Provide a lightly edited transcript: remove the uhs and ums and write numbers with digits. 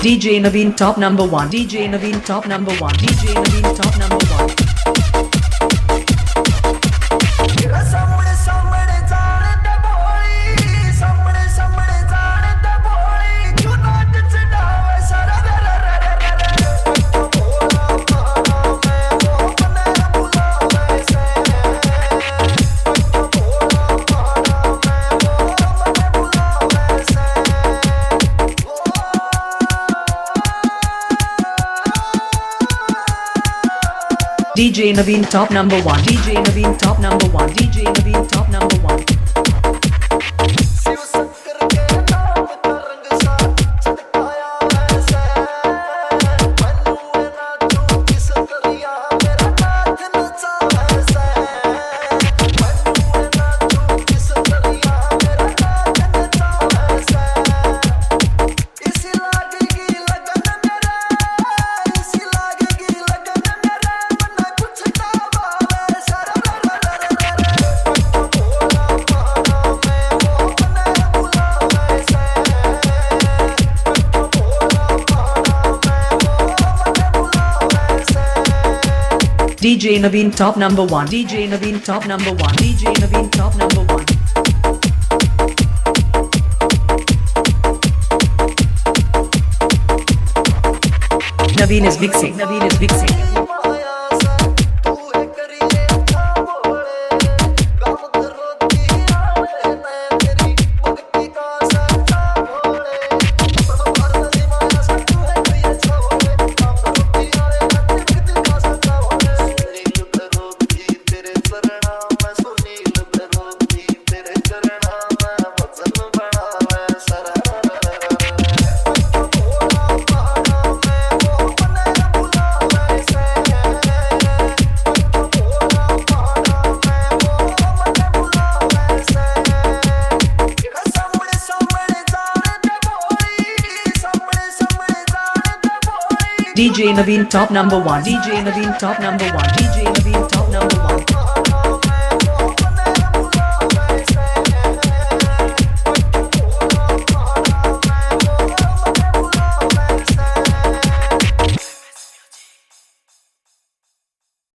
DJ Naveen top number 1. DJ Naveen top number 1. DJ Naveen top number 1. DJ Naveen top number 1. DJ Naveen top number 1. DJ Naveen top number 1. DJ Naveen top number 1. DJ Naveen top number 1. DJ Naveen top number 1. Naveen is mixing. Naveen is mixing. DJ Naveen top number 1. DJ Naveen top number 1. DJ Naveen top number 1.